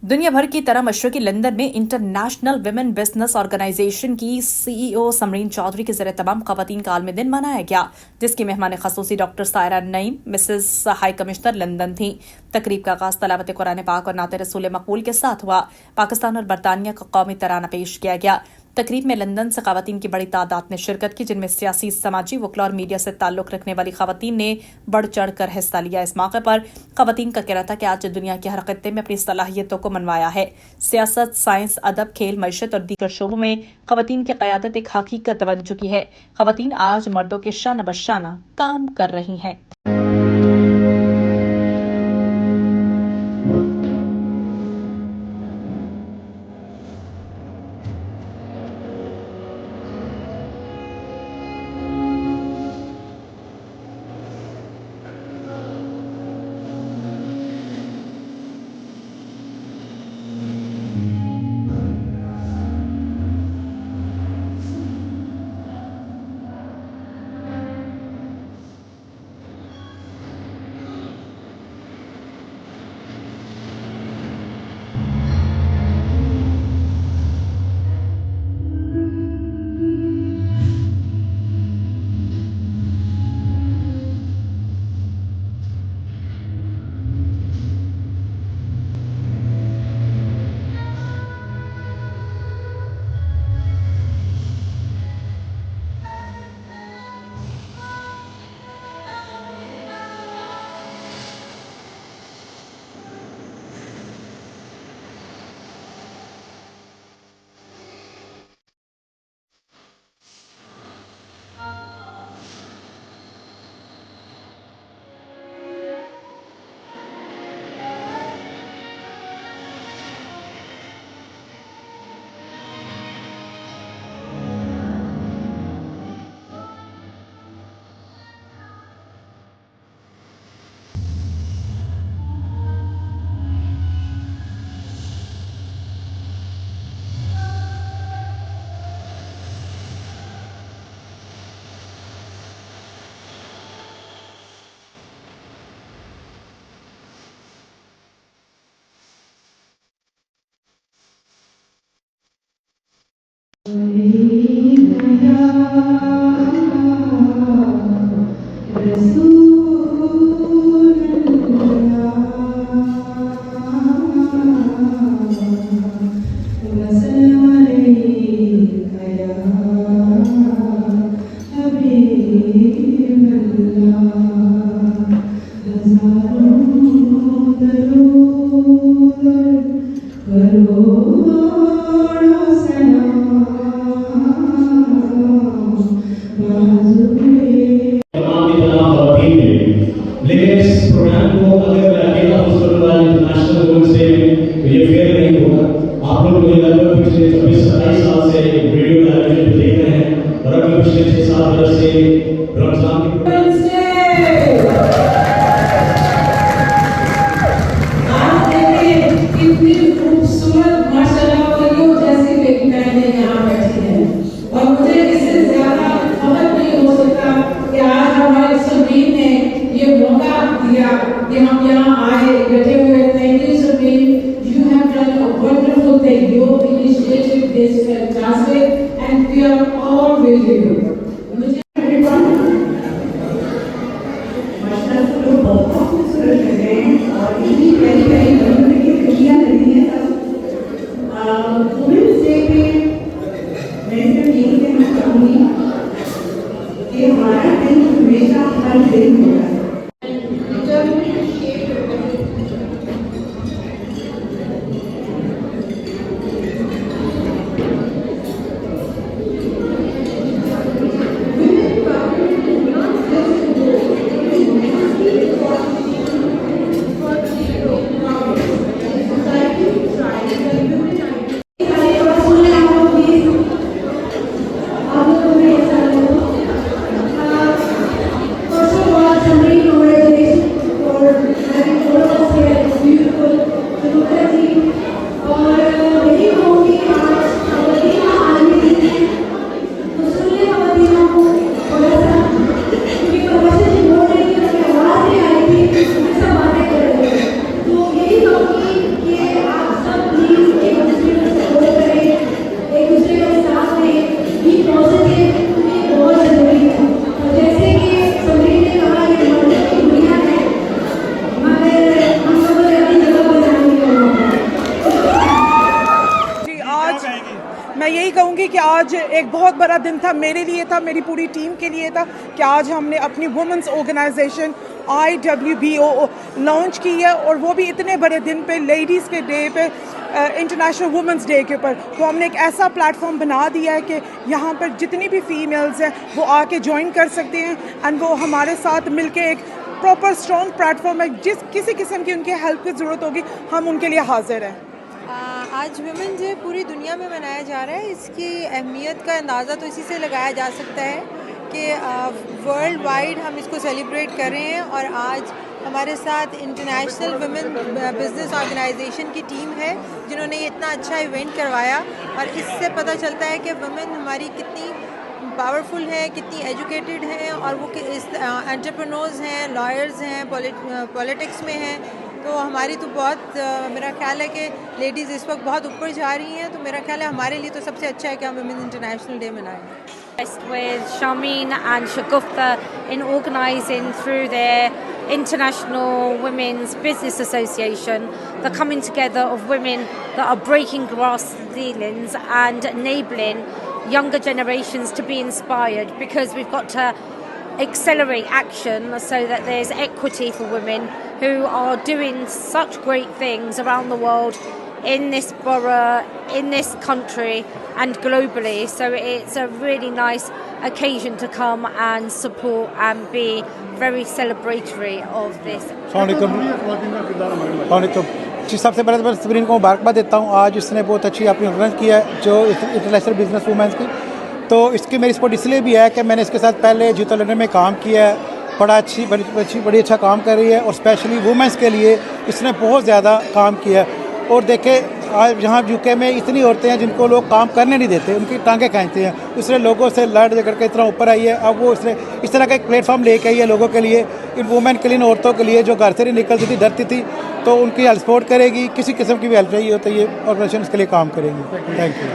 दुनिया भर की तरह मशरकी लंदन में इंटरनेशनल विमेन बिजनेस ऑर्गेनाइजेशन की सीईओ समरीन चौधरी के जरिए तमाम खवातीन का आलमी दिन मनाया गया, जिसकी मेहमान खसूसी doctor Saira Naeem Mrs high commissioner London थी। तकरीब का आगाज तलावत कुरान पाक और नाते रसूल मकबूल के साथ हुआ। पाकिस्तान और बरतानिया का कौमी तराना पेश किया गया। तकरीब में लंदन से खवातीन की बड़ी तादाद ने शिरकत की, जिनमें सियासी, समाजी, वकला और मीडिया से ताल्लुक रखने वाली खवातीन ने बढ़ चढ़ कर हिस्सा लिया। इस मौके पर खवातीन का कहना था कि आज दुनिया के हर खत्ते में अपनी सलाहियतों को मनवाया है। सियासत, साइंस, अदब, खेल, मईशत और दीगर शोबों में खवातीन की क़यादत एक हकीकत बन चुकी है। खवातीन आज मर्दों के शाना बशाना काम कर रही हैं। लेकिन इस प्रोग्राम को अगर मैं अकेला होस्ट करूंगा इंटरनेशनल लेवल से तो ये फेयर नहीं होगा। आप लोग मुझे लगभग पिछले 24-27 साल से वीडियो का आयोजन देख रहे हैं और अभी पिछले 6-7 वर्ष से रमजान की इतनी खूबसूरत माशाल्लाह कहूँगी कि आज एक बहुत बड़ा दिन था, मेरे लिए था, मेरी पूरी टीम के लिए था कि आज हमने अपनी वुमेंस ऑर्गेनाइजेशन IWBO लॉन्च की है, और वो भी इतने बड़े दिन पे, लेडीज़ के डे पे, इंटरनेशनल वुमेंस डे के ऊपर। तो हमने एक ऐसा प्लेटफॉर्म बना दिया है कि यहाँ पर जितनी भी फीमेल्स हैं वो आके ज्वाइन कर सकते हैं, एंड वो हमारे साथ मिलके एक प्रॉपर स्ट्रॉन्ग प्लेटफॉर्म है। जिस किसी किस्म की उनकी हेल्प की ज़रूरत होगी, हम उनके लिए हाजिर हैं। आज वुमेन डे पूरी दुनिया में मनाया जा रहा है। इसकी अहमियत का अंदाज़ा तो इसी से लगाया जा सकता है कि वर्ल्ड वाइड हम इसको सेलिब्रेट कर रहे हैं। और आज हमारे साथ इंटरनेशनल वुमेन बिजनेस ऑर्गेनाइजेशन की टीम है जिन्होंने ये इतना अच्छा इवेंट करवाया, और इससे पता चलता है कि वुमेन हमारी कितनी पावरफुल हैं, कितनी एजुकेटेड हैं, और वो एंटरप्रेन्योर्स हैं, लॉयर्स हैं, पॉलिटिक्स में हैं। तो हमारी तो बहुत मेरा ख्याल है कि लेडीज़ इस वक्त बहुत ऊपर जा रही हैं, तो मेरा ख्याल है हमारे लिए तो सबसे अच्छा है कि हम वुमेन इंटरनेशनल डे मनाएं। With Sharmeen and Shagufta in organising through their International Women's Business Association the coming together of women that are breaking glass ceilings and enabling younger generations to be inspired, because we've got to accelerate action so that there's equity for women who are doing such great things around the world, in this borough, in this country and globally. So it's a really nice occasion to come and support and be very celebratory of this. जी, सबसे पहले तो मैं सबरीन को मुबारकबाद देता हूँ। आज इसने बहुत अच्छी अपनी ऑर्गेनाइज किया है जो इंटरनेशनल बिजनेस वुमेंस की। तो इसकी मेरी सपोर्ट इसलिए भी है कि मैंने इसके साथ पहले जीतो लंदन में काम किया है, बड़ी अच्छा काम कर रही है, और स्पेशली वुमेंस के लिए इसने बहुत ज़्यादा काम किया है। और देखें आज यहाँ UK में इतनी औरतें हैं जिनको लोग काम करने नहीं देते, उनकी टांगें खींचते हैं, उसने लोगों से लड़ झगड़ के इतना ऊपर आई है। अब वो इसने इस तरह का एक प्लेटफॉर्म लेके आई है लोगों के लिए, इन वुमेन के लिए, इन औरतों के लिए जो घर से नहीं निकलती थी, डरती थी, तो उनकी हेल्प सपोर्ट करेगी। किसी किस्म की भी हेल्प चाहिए हो तो ये ऑर्गेनाइजेशन इसके लिए काम करेंगी। Thank you.